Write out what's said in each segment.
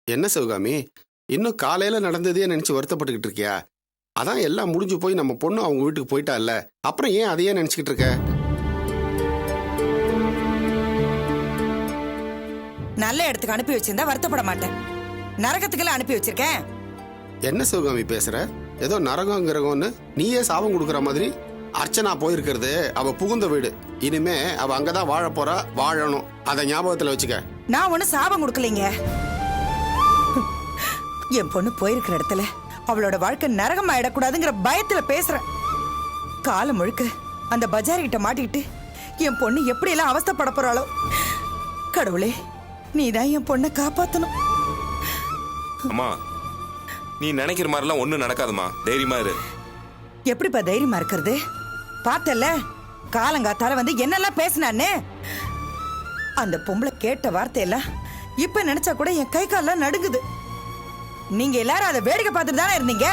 என்ன சிவகாமி, இன்னும் காலையில நடந்ததே நினைச்சு வருத்தப்பட்டுக்கிட்டு இருக்கியா? அதான் எல்லாம் முடிஞ்சு போய் நம்ம பொண்ணு அவங்க வீட்டுக்கு போயிட்டா இல்ல, அப்புறம் ஏன் அதையே நினைச்சுக்கிட்டு இருக்க? நல்ல இடத்துக்கு அனுப்பி வச்சிருந்தா வருத்தப்பட மாட்டேன். நரகத்துக்கெல்லாம் அனுப்பி வச்சிருக்கேன். என்ன சிவகாமி பேசுற? ஏதோ நரகம் கிரகம்னு நீயே சாபம் கொடுக்குற மாதிரி. அர்ச்சனா போயிருக்கிறது அவ புகுந்த வீடு. இனிமே அவ அங்கதான் வாழ போறா, வாழணும். அதை ஞாபகத்துல வச்சுக்க. நான் ஒண்ணு சாபம் கொடுக்கலீங்க. என் பொண்ணு போயிருக்கிற இடத்துல அவளோட வாழ்க்கை நரகம் ஆயிடக்கூடாதுங்கிற பயத்துல பேசுறேன். காலம் முழுக்க அந்த பஜாரி கிட்ட மாட்டிக்கிட்டு என் பொண்ணு எப்படி எல்லாம் அவஸ்தைப்பட போறாளோ. கடவுளே, நீதான் என் பொண்ணை காப்பாத்தணும். அம்மா, நீ நினைக்கிற மாதிரிலாம் ஒண்ணும் நடக்காதுமா, தைரியமா இரு. எப்படிப்பா தைரியமா இருக்கிறது? பார்த்தல காலங்காத்தால வந்து என்னெல்லாம் பேசினான்னு. அந்த பொம்பளை கேட்ட வார்த்தையெல்லாம் இப்ப நினைச்சா கூட என் கை கால்லாம் நடுங்குது. நீங்க எல்லாரும் அதை வேடிக்கை பார்த்துட்டு தானே இருந்தீங்க.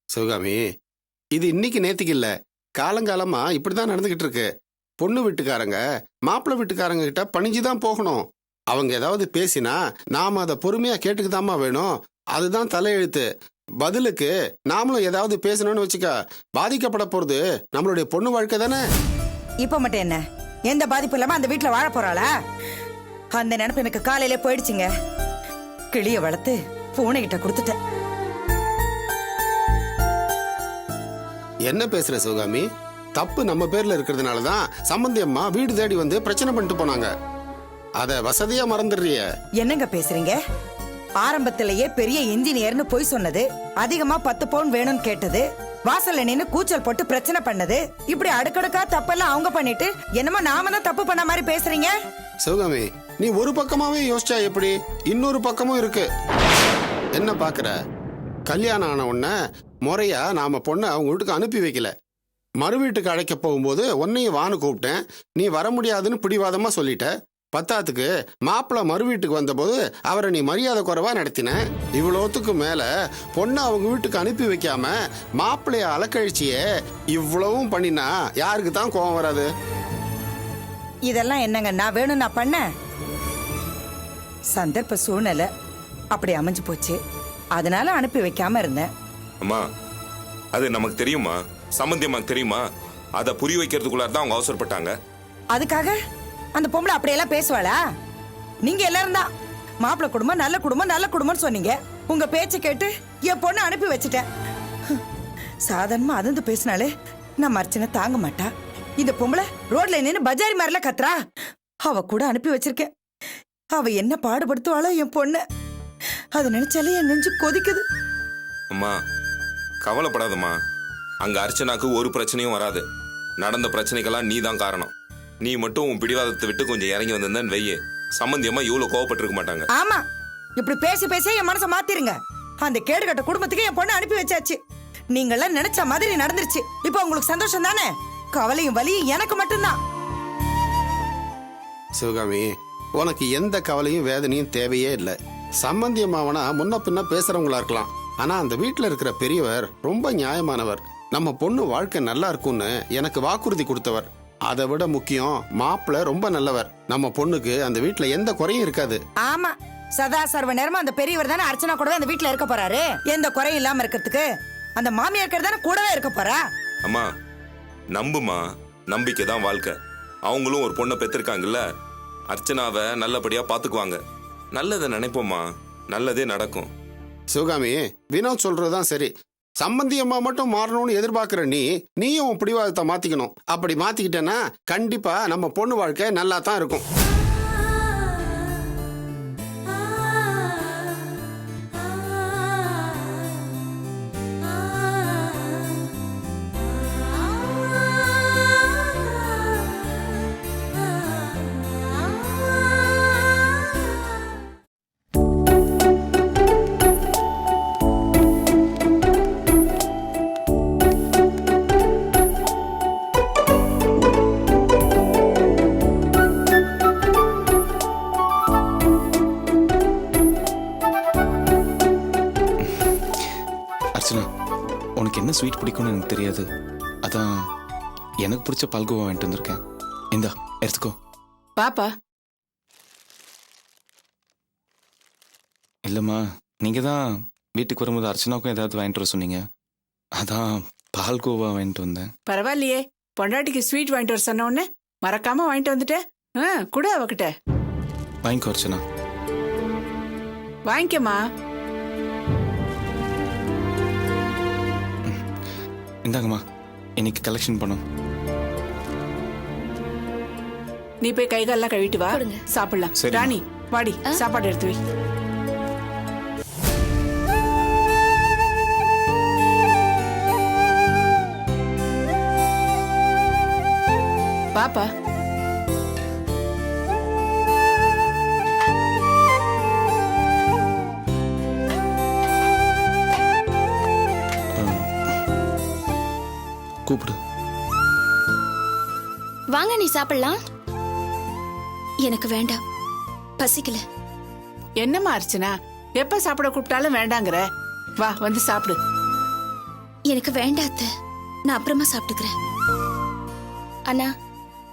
சிவகாமி, இது இன்னைக்கு நேத்துக்கு இல்ல, காலங்காலமா இப்படிதான் நடந்துகிட்டு இருக்கு. பொண்ணு வீட்டுக்காரங்க மாப்பிள்ளை வீட்டுக்காரங்க கிட்ட பணிஞ்சுதான் போகணும். அவங்க ஏதாவது பேசினா நாம அதை பொறுமையா கேட்டுக்குதாமா வேணும். அதுதான் தலையெழுத்து. பதிலுக்கு நாமளும் ஏதாவது பேசணும்னு வச்சுக்க, பாதிக்கப்பட போறது நம்மளுடைய பொண்ணு வாழ்க்கை தானே. இப்ப மட்டும் என்ன, எந்த பாதிப்பு இல்லாம அந்த வீட்டுல வாழ போறாளா? அந்த நினைப்பு எனக்கு காலையில போயிடுச்சுங்க. கிளிய வளர்த்து பூனை கிட்ட கொடுத்துட்டேன். என்ன பேசுற சிவகாமி? தப்பு நம்ம பேர்ல இருக்கிறதுனாலதான் சம்பந்தி அம்மா வீடு தேடி வந்து பிரச்சனை பண்ணிட்டு போனாங்க. அத வசதியா மறந்துடுறிய. என்னங்க பேசுறீங்க? ஆரம்பத்திலேயே பெரிய இன்ஜினியர்னு போய் சொன்னது, அதிகமா 10 பவுன் வேணும்னு கேட்டது, வாசல்ல நின்னு கூச்சல் போட்டு பிரச்சனை பண்ணது, இப்படி அடுக்கடுக்கா தப்பெல்லாம் அவங்க பண்ணிட்டு என்னமோ நாம தான் தப்பு பண்ண மாதிரி பேசுறீங்க. சிவகாமி, நீ ஒரு பக்கமாவே யோசிச்சா எப்படி? இன்னொரு பக்கமும் இருக்கு. என்ன பாக்குற? கல்யாணம் ஆன உடனே முறையா நாம பொண்ணை அவங்க வீட்டுக்கு அனுப்பி வைக்கல. மறு வீட்டுக்கு அழைக்க போகும்போது உன்னையும் வான்னு கூப்பிட்டேன். நீ வர முடியாதுன்னு பிடிவாதமா சொல்லிட்ட. பத்தாத்துக்கு மாப்பிள்ள மறு வீட்டுக்கு வந்தபோது அவரை நீ மரியாதை குறைவா நடத்தின. இவ்வளவுத்துக்கு மேல பொண்ணை அவங்க வீட்டுக்கு அனுப்பி வைக்காம மாப்பிள்ளைய அலக்கழிச்சியே இவ்வளவும் பண்ணினா யாருக்கு தான் கோபம் வராது? இதெல்லாம் என்னங்க நான் வேணும் நான் பண்ண? சந்தர்ப்ப சூழ்நிலை அப்படி அமைஞ்சு போச்சு, அதனால அனுப்பி வைக்காம இருந்தேன். அம்மா, அது நமக்கு தெரியுமா, சம்பந்தி அம்மாக்கு தெரியுமா? அதை புரிய வைக்கிறதுக்குள்ளார தான் அவங்க அவசரப்பட்டாங்க. அதுக்காக அந்த பொம்பளை அப்படியெல்லாம் பேசுவாளா? நீங்க எல்லாரும் தான் மாப்பிள்ளை குடும்பம் நல்ல குடும்பம் நல்ல குடும்பம்னு சொன்னீங்க. உங்க பேச்சை கேட்டு என் பொண்ணை அனுப்பி வச்சுட்டேன். சாதாரணமா அதிர்ந்து பேசினாலே நான் அர்ச்சனை தாங்க மாட்டா. இந்த பொம்பளை ரோட்ல நின்று பஜாரி மாதிரில கத்துறா. அவ கூட அனுப்பி வச்சிருக்கேன். அவ என்ன பாடுபடுத்துவாளோ என் பொண்ணு. அதை நினைச்சாலே என் நெஞ்சு கொதிக்குது. அம்மா, கவலைப்படாதம்மா. அங்க அர்ச்சனாக்கு ஒரு பிரச்சனையும் வராது. நடந்த பிரச்சனைக்கெல்லாம் நீ தான் காரணம். நீ மட்டும் உன் பிடிவாதத்தை விட்டு கொஞ்சம் இறங்கி வந்திருந்தேன்னு வையே, சம்பந்தி அம்மா இவ்வளவு கோவப்பட்டிருக்க மாட்டாங்க. ஆமா, இப்படி பேசி பேசி என் மனசை மாத்திருங்க. அந்த கேடுகட்ட குடும்பத்துக்கு என் பொண்ணை அனுப்பி வச்சாச்சு. நீங்கெல்லாம் நினைச்ச மாதிரி நடந்துருச்சு. இப்போ உங்களுக்கு சந்தோஷம் தானே? கவலையும் வலியும் எனக்கு மட்டும்தான். சிவகாமி, உனக்கு எந்த கவலையும் வேதனையும் தேவையே இல்லை. சம்பந்தி அம்மாவனா முன்ன பின்ன பேசுறவங்களா இருக்கலாம். ஆனா அந்த வீட்டுல இருக்கிற பெரியவர் ரொம்ப நியாயமானவர். நம்ம பொண்ணு வாழ்க்கை நல்லா இருக்கும்னு எனக்கு வாக்குறுதி கொடுத்தவர். அதை விட முக்கியம், மாப்பிள்ள ரொம்ப நல்லவர். நம்ம பொண்ணுக்கு அந்த வீட்டுல எந்த குறையும் இருக்காது. ஆமா, சதா சர்வ நேரமா அந்த பெரியவர் தானே அர்ச்சனா கூடவே அந்த வீட்டுல இருக்க போறாரு. எந்த குறையும் இல்லாம இருக்கிறதுக்கு அந்த மாமியார் தானே கூடவே இருக்க போறா. அம்மா, நம்புமா, நம்பிக்கை தான் வாழ்க்கை. அவங்களும் ஒரு பொண்ணை பெற்றிருக்காங்கல்ல, அர்ச்சனாவை நல்லபடியா பாத்துக்குவாங்க. நல்லதை நினைப்போம்மா, நல்லதே நடக்கும். சிவகாமி, வினோத் சொல்றதுதான் சரி. சம்பந்தி அம்மா மட்டும் மாறணும்னு எதிர்பார்க்கிற நீயும் உன் பிடிவாதத்தை மாத்திக்கணும். அப்படி மாத்திக்கிட்டேன்னா கண்டிப்பா நம்ம பொண்ணு வாழ்க்கை நல்லா தான் இருக்கும். உனக்கு என்ன ஸ்வீட் பிடிக்கும்னு எனக்கு தெரியாது. அதான் எனக்கு பிடிச்ச பால்கோவா வாங்கிட்டு வந்திருக்கேன். இந்தா எடுத்துக்கோ. பாப்பா இல்லைம்மா, நீங்கள் தான் வீட்டுக்கு வரும்போது அர்ச்சனாவுக்கும் ஏதாவது வாங்கிட்டு வர சொன்னீங்க. அதான் பால்கோவா வாங்கிட்டு வந்தேன். பரவாயில்லையே, பொண்டாட்டிக்கு ஸ்வீட் வாங்கிட்டு வர சொன்ன உடனே மறக்காம வாங்கிட்டு வந்துட்டேன். கூட அவகிட்ட வாங்கிக்கோ அர்ச்சனா. வாங்கிக்கமா. இந்தாங்கம்மா, இன்னைக்கு கலெக்ஷன் பண்ணோம். நீ போய் கை காலெல்லாம் கழுவிட்டு வா, கொடுங்க. சாப்பிடலாம். சரிம்மா. ராணி வாடி, சாப்பாடு எடுத்து வை. பாப்பா கூப்பிடு. வாங்க, நீ சாப்பிடலாம். எனக்கு வேண்டாம், பசிக்கல. என்னம்மா அர்ச்சனா, எப்ப சாப்பிட கூப்பிட்டாலும் வேண்டாங்கிற. வா வந்து சாப்பிடு. எனக்கு வேண்டாம் அத்தை, நான் அப்புறமா சாப்பிட்டுக்கிறேன். அண்ணா,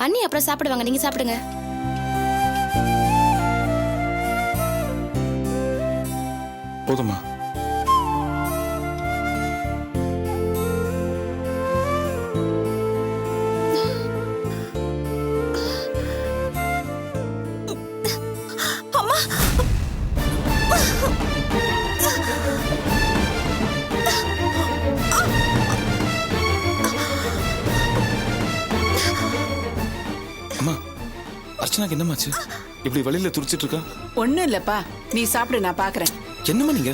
அண்ணி அப்புறம் சாப்பிடுவாங்க, நீங்க சாப்பிடுங்க. போதுமா? அம்மா, அர்ச்சனாக்கு என்னமாச்சு? இப்படி வழியில துடிச்சிட்டு இருக்கா? ஒண்ணும் இல்லப்பா, நீ சாப்பிடு, நான் பாக்குறேன். என்னம்மா நீங்க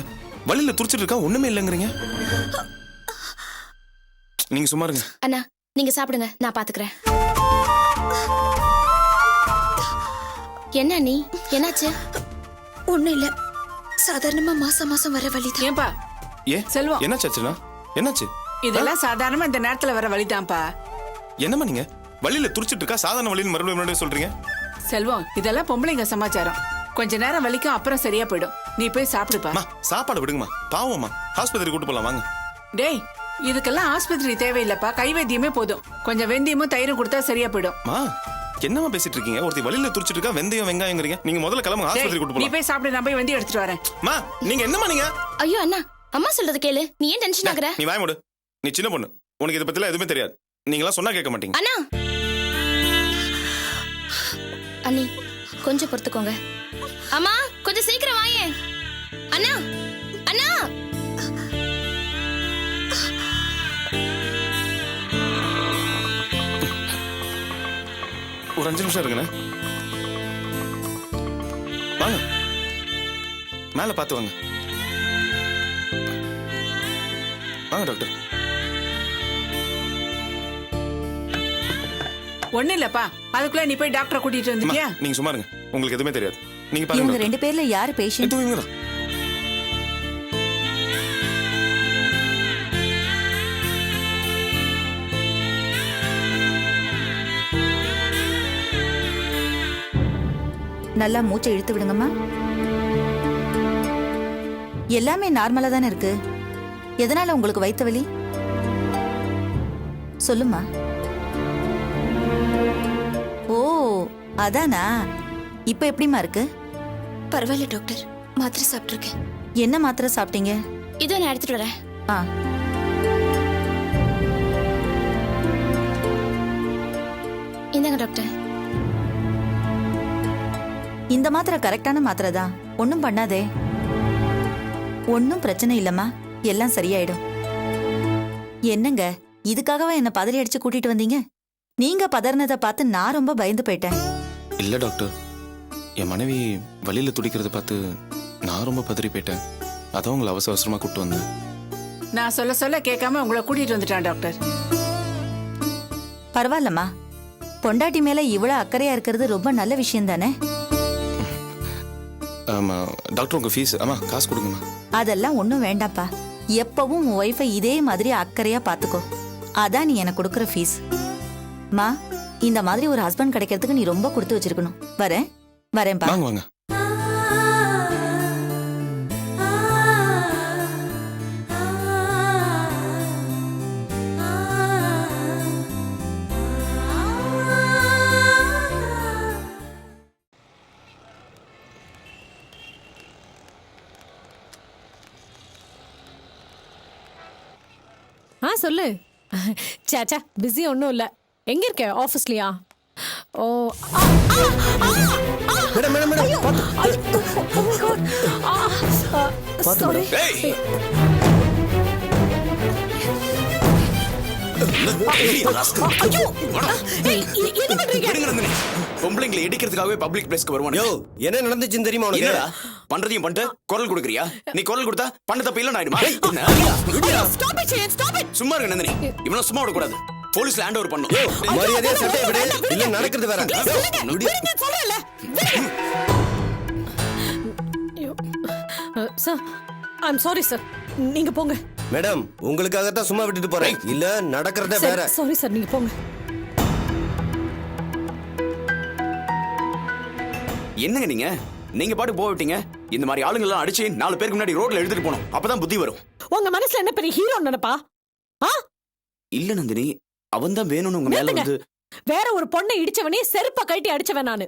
வழியில துடிச்சிட்டு இருக்கா, ஒண்ணுமே இல்லைங்கிறீங்க? நீங்க சும்மா இருங்க. அண்ணா, நீங்க சாப்பிடுங்க, நான் பாத்துக்கிறேன். என்ன நீ, என்னாச்சு? ஒண்ணும் இல்ல, சாதாரணமா மாசம் மாசம் வர வழிதான். ஏன்பா ஏ செல்வம், என்னாச்சு அர்ச்சனா? என்னாச்சு? இதெல்லாம் சாதாரணமா இந்த நேரத்துல வர வழிதான்ப்பா. என்னம்மா நீங்க வழியில துடிச்சிட்டு இருக்கா, சாதாரண வழின்னு மறுபடியும் சொல்றீங்க? செல்வம், இதெல்லாம் பொம்பளைங்க சமாச்சாரம். கொஞ்ச நேரம் வலிக்கும், அப்புறம் சரியா போயிடும். நீ போய் சாப்பிடுப்பா. அம்மா, சாப்பாடு விடுங்கம்மா, பாவம்மா. ஆஸ்பத்திரி கூட்டு போலாம் வாங்க. டேய், இதுக்கெல்லாம் ஆஸ்பத்திரி தேவையில்லப்பா, கைவைத்தியமே போதும். கொஞ்சம் வெந்தயமும் தயிரும் கொடுத்தா சரியா போயிடும். மா, என்னம்மா பேசிட்டு இருக்கீங்க? ஒருத்தி வழியில துடிச்சிட்டு இருக்கா, வெந்தயம் வெங்காயங்கிறீங்க. நீங்க முதல்ல கிளம்புங்க, டேய், ஆஸ்பத்திரி கூட்டு நீ போலாம். போய் சாப்பிடு, நான் போய் வெந்தயம் எடுத்துட்டு வரேன். மா, நீங்க என்னம்மா நீங்க? ஐயோ அண்ணா, அம்மா சொல்றது கேளு, நீ ஏன் டென்ஷன் ஆகுற? நீ வாய் மூடு. நீ சின்ன பொண்ணு, உனக்கு இதை பத்திலாம் எதுவுமே தெரியாது. நீங்களாம் சொன்னா கேட்க மாட்டீங்க. அண்ணா, அண்ணி கொஞ்சம் பொறுத்துக்கோங்க. அம்மா, கொஞ்சம் சீக்கிரம் வாயே. அண்ணா, அண்ணா. ஒரு 5 நிமிஷம் இருக்குண்ணே. வாங்க, மேல பார்த்து வாங்க. வாங்க டாக்டர். ஒண்ணு இல்லப்பா, அதுக்குள்ள நீ போய் டாக்டரை கூட்டிட்டு அம்மா, வந்துட்டியா? நீங்க சும்மா இருங்க, உங்களுக்கு எதுவுமே தெரியாது. நீங்க இவங்க பாருங்க. 2 பேர்ல யாரு பேஷண்ட்? எதுவும் இவங்க தான். நல்லா மூச்சை இழுத்து விடுங்கம்மா. எல்லாமே நார்மலா தானே இருக்கு. எதனால உங்களுக்கு வயித்து வலி? சொல்லுமா. ஓ, அதானா. இப்ப எப்படிமா இருக்கு? பரவாயில்ல டாக்டர், மாத்திரை சாப்பிட்டுருக்கேன். என்ன மாத்திரை சாப்பிட்டீங்க? இதோ நான் எடுத்துட்டு வரேன். ஆ, இந்தாங்க டாக்டர். இந்த மாத்திரை கரெக்டான மாத்திரை தான். ஒன்னும் பண்ணாதே. ஒன்னும் பிரச்சனை இல்லம்மா, எல்லாம் சரியாயிடும். என்னங்க, இதுக்காகவா என்ன பதறி அடிச்சு கூட்டிட்டு வந்தீங்க? நீங்க பதறினதை பார்த்து நான் ரொம்ப பயந்து போயிட்டேன். இல்ல டாக்டர், என் மனைவி வழியில துடிக்கிறத பார்த்து நான் ரொம்ப பதறி போயிட்டேன். அதான் உங்களை அவசர அவசரமா கூப்பிட்டு வந்தேன். நான் சொல்ல சொல்ல கேட்காம உங்களை கூட்டிட்டு வந்துட்டான் டாக்டர். பரவாயில்லம்மா, பொண்டாட்டி மேல இவ்வளவு அக்கறையா இருக்கிறது ரொம்ப நல்ல விஷயம் தானே. ஆமா டாக்டர், உங்க ஃபீஸ். ஆமா, காசு கொடுங்கம்மா. அதெல்லாம் ஒண்ணும் வேண்டாப்பா. எப்பவும் உன் ஒய்ஃபை இதே மாதிரி அக்கறையா பாத்துக்கோ. அதான் நீ எனக்கு கொடுக்கற ஃபீஸ். மா, இந்த மாதிரி ஒரு ஹஸ்பண்ட் கிடைக்கிறதுக்கு நீ ரொம்ப கொடுத்து வச்சிருக்கணும். வரேன்பா. வாங்க வாங்க. சொல்லு. சேச்சா பிஸி ஒன்றும் இல்லை. எங்க இருக்க? ஆஃபீஸ்லயா? ஓ மேடம் மேடம் மேடம் சாரி. பொம்பளைங்களை இடிக்கிறதுக்காகவே பப்ளிக் பிளேஸ்க்கு வருவானே. யோ என்ன நடந்துச்சுன்னு தெரியுமா உனக்கு? என்னடா பண்றதையும் பண்ணிட்டு குரல் கொடுக்குறியா? நீ குரல் கொடுத்தா பண்ண தப்பு இல்ல ஆயிடுமா? Stop it, Shane, stop it. சும்மா இருங்க நந்தினி, இவனை சும்மா விடக்கூடாது. போலீஸ்ல ஹேண்ட் ஓவர் பண்ணும். மரியாதையா சட்டையை விடு, இல்ல நடக்கிறது வேற. சார் ஐம் சாரி சார், நீங்க போங்க. மேடம் உங்களுக்காகத்தான் சும்மா விட்டுட்டு போறேன், இல்ல நடக்கிறதே வேற. சாரி சார், நீங்க போங்க. என்னங்க நீங்க பாட்டு போக விட்டீங்க. இந்த மாதிரி ஆளுங்க எல்லாம் அடிச்சு 4 பேருக்கு முன்னாடி ரோட்ல எடுத்துட்டு போனோம். அப்பதான் புத்தி வரும். உங்க மனசுல என்ன பெரிய ஹீரோ நினைப்பா? இல்ல நந்தினி, அவன் தான் வேணும்னு உங்க மேல வந்து வேற ஒரு பொண்ணை இடிச்சவனே செருப்ப கட்டி அடிச்சவன் நானு.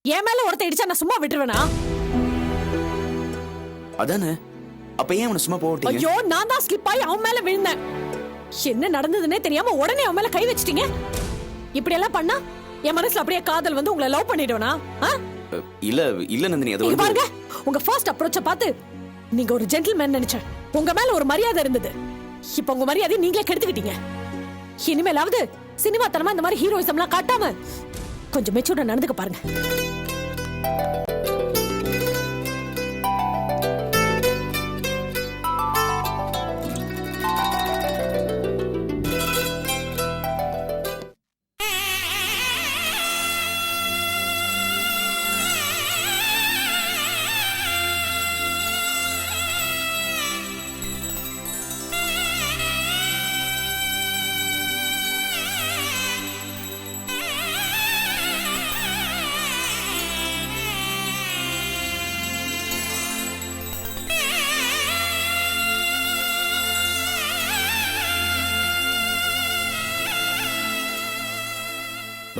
என் மேல ஒருத்த இடிச்சா நான் சும்மா விட்டுருவேனா? அதானே, அப்ப ஏன் அவனை சும்மா போக விட்டீங்க? ஐயோ, நான் தான் ஸ்லிப் ஆகி அவன் மேல விழுந்தேன். என்ன நடந்ததுன்னே தெரியாம உடனே அவன் மேல கை வச்சிட்டீங்க. இப்படி எல்லாம் பண்ணா என் மனசுல அப்படியே காதல் வந்து உங்களை லவ் பண்ணிடுவனா? இல்ல நந்தினி, அது நீங்க வந்து பாருங்க, உங்க ஃபர்ஸ்ட் அப்ரோச்ச பார்த்து நீங்க ஒரு ஜென்டில்மேன் நினைச்சேன். உங்க மேல ஒரு மரியாதை இருந்தது. இப்ப உங்க மரியாதை நீங்களே கெடுத்துக்கிட்டீங்க. இனிமேலாவது சினிமா தனமா இந்த மாதிரி ஹீரோயிசம்லாம் காட்டாம கொஞ்சம் மெச்சூர்டா நடந்துக்க பாருங்க.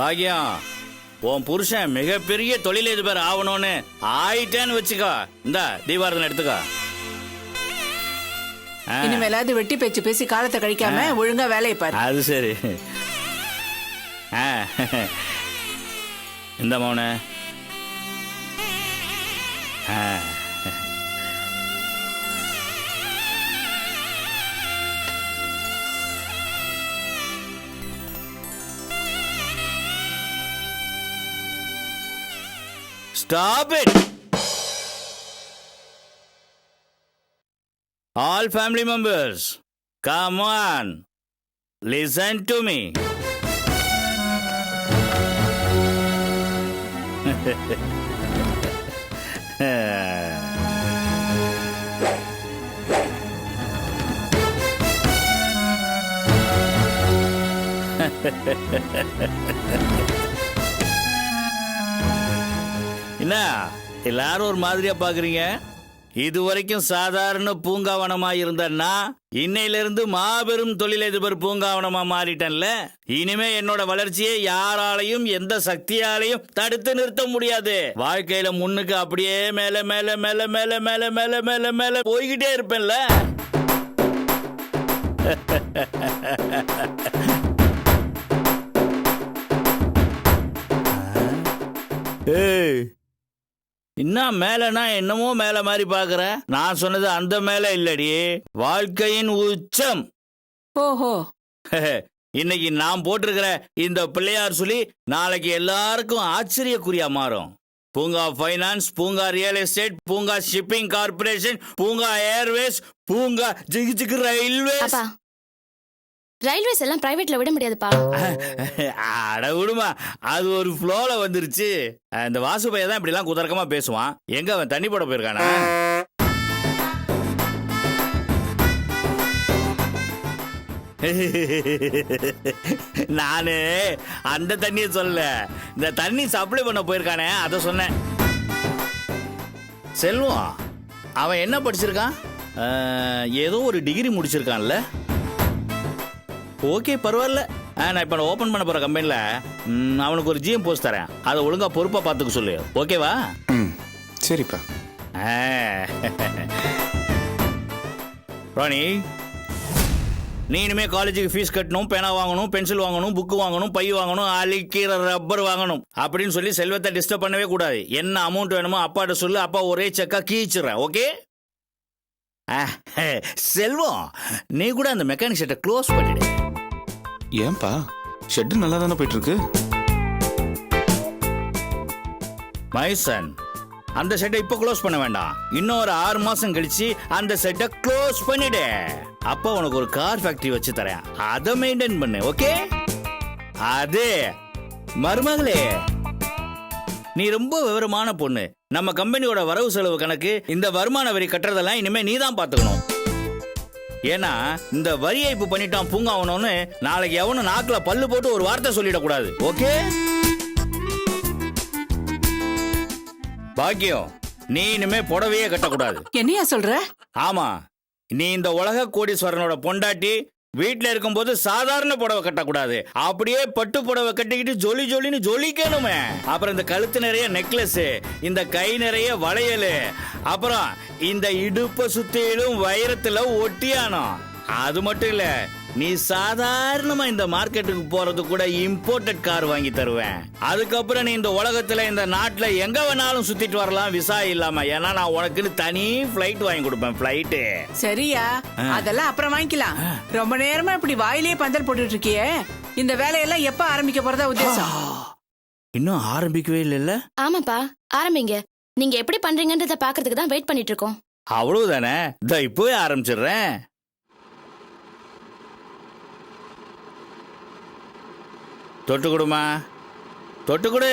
பாக்யம், உன் புருஷன் மிகப்பெரிய தொழிலதிபர் ஆகணும்னு ஆயிட்டேன்னு வச்சுக்கோ. இந்த தீபாரதனை எடுத்துக்கோ. இனிமேலாவது வெட்டி பேச்சு பேசி காலத்தை கழிக்காம ஒழுங்கா வேலையை பாரு. அது சரி. இந்த மௌன Stop it! All family members, come on, listen to me. என்ன எல்லாரும் ஒரு மாதிரியா பாக்குறீங்க? இதுவரைக்கும் சாதாரண பூங்காவனமா இருந்தன்னா இன்னையிலிருந்து மாபெரும் தொழிலதிபர் பூங்காவனமா மாறிட்டேன்ல. இனிமே என்னோட வளர்ச்சியை யாராலையும் எந்த சக்தியாலையும் தடுத்து நிறுத்த முடியாது. வாழ்க்கையில முன்னுக்கு அப்படியே மேல மேல மேல மேல மேல மேல மேல மேல போய்கிட்டே இருப்பேன்ல. ஏய், என்ன மேலனா என்னமோ மேல மாதிரி பாக்குற? நான் சொன்னது அந்த மேல இல்லடி, வாழ்க்கையின் உச்சம். ஓஹோ, இன்னைக்கு நான் போட்டிருக்கிற இந்த பிள்ளையார் சொல்லி நாளைக்கு எல்லாருக்கும் ஆச்சரியக்குறியா மாறும். பூங்கா ஃபைனான்ஸ், பூங்கா ரியல் எஸ்டேட், பூங்கா ஷிப்பிங் கார்பரேஷன், பூங்கா ஏர்வேஸ், பூங்கா ஜிகு ஜிகு ரயில்வேஸ். ரயில்வேஸ் எல்லாம் பிரைவேட்ல விட முடியாதுப்பா. அட விடுமா, அது ஒரு ஃப்ளோல வந்துருச்சு. இந்த வாசு பையன் தான் இப்படி எல்லாம் குதர்க்கமா பேசுவான். எங்க அவன் தண்ணி போட போயிருக்கானா? நானு அந்த தண்ணிய சொல்லல, இந்த தண்ணி சப்ளை பண்ண போயிருக்கானே அத சொன்னேன். செல்வம் அவன் என்ன படிச்சிருக்கான்? ஏதோ ஒரு டிகிரி முடிச்சிருக்கான்ல. ஓகே, பரவாயில்ல. நான் இப்போ ஓபன் பண்ண போற கம்பெனில அவனுக்கு ஒரு ஜிஎம் போஸ்ட் தரேன். அதை ஒழுங்கா பொறுப்பா பார்த்துக்க சொல்லு. ஓகேவா? சரிப்பா. ராணி, நீ இனிமே காலேஜுக்கு ஃபீஸ் கட்டணும், பேனா வாங்கணும், பென்சில் வாங்கணும், புக்கு வாங்கணும், பை வாங்கணும், அழிக்கிற ரப்பர் வாங்கணும் அப்படின்னு சொல்லி செல்வத்தை டிஸ்டர்ப் பண்ணவே கூடாது. என்ன அமௌண்ட் வேணுமோ அப்பாட்ட சொல்லு, அப்பா ஒரே செக்கா கீச்சிடுறேன். ஓகே? செல்வம், நீ கூட அந்த மெக்கானிக் ஷெட்டை க்ளோஸ் பண்ணிடு. ஏன்பா ஷெட்டு நல்லா தானே போயிட்டு இருக்கு. மைசன், அந்த செட்டை இப்ப க்ளோஸ் பண்ண வேண்டாம். இன்னும் ஒரு 6 மாசம் கழிச்சு அந்த செட்டை க்ளோஸ் பண்ணிடு. அப்ப உனக்கு ஒரு கார் ஃபேக்டரி வச்சு தரேன், அதை மெயின்டைன் பண்ணு. ஓகே? அது மருமகளே, நீ ரொம்ப விவரமான பொண்ணு. நம்ம கம்பெனியோட வரவு செலவு கணக்கு, இந்த வருமான வரி கட்டுறதெல்லாம் இனிமே நீ தான் பாத்துக்கணும். ஏன்னா இந்த வரி ஏய்ப்பு பண்ணிட்டான் பூங்காவணும்னு நாளைக்கு எவனும் நாக்குல பல்லு போட்டு ஒரு வார்த்தை சொல்லிடக்கூடாது. ஓகே? பாக்கியம், நீ இனிமே புடவையே கட்டக்கூடாது. என்னையா சொல்ற? ஆமா, நீ இந்த உலக கோடீஸ்வரனோட பொண்டாட்டி. வீட்டுல இருக்கும்போது சாதாரண புடவை கட்டக்கூடாது, அப்படியே பட்டு புடவை கட்டிக்கிட்டு ஜொலி ஜொலின்னு ஜொலிக்கணுமே. அப்புறம் இந்த கழுத்து நிறைய நெக்லஸ், இந்த கை நிறைய வளையல், அப்புறம் இந்த இடுப்ப சுத்தியிலும் வைரத்துல ஒட்டியானம். அது மட்டும் இல்ல, நீ சாதாரணமா இந்த மார்க்கெட்டுக்கு போறது கூட இம்போர்ட்டட் கார் வாங்கி தருவேன். அதுக்கப்புறம் நீ இந்த உலகத்துல இந்த நாட்டுல எங்க வேணாலும் சுத்திட்டு வரலாம் விசா இல்லாம. ஏன்னா நான் உனக்குன்னு தனி பிளைட் வாங்கி கொடுப்பேன். பிளைட்டு சரியா, அதெல்லாம் அப்புறம் வாங்கிக்கலாம். ரொம்ப நேரமா இப்படி வாயிலே பந்தல் போட்டுட்டு இருக்கியே, இந்த வேலையெல்லாம் எப்ப ஆரம்பிக்க போறதா உத்தேசம்? இன்னும் ஆரம்பிக்கவே இல்லைல்ல? ஆமாப்பா, ஆரம்பிங்க. நீங்க எப்படி பண்றீங்கன்றத பாக்குறதுக்கு தான் வெயிட் பண்ணிட்டு இருக்கோம். அவ்வளவுதானே, இதோ இப்பவே ஆரம்பிச்சிடுறேன். தொட்டு கொடுமா, தொட்டு கொடு.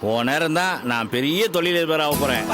ஓ நேரம் தான் நான் பெரிய தொழிலதிபர் ஆக போறேன்.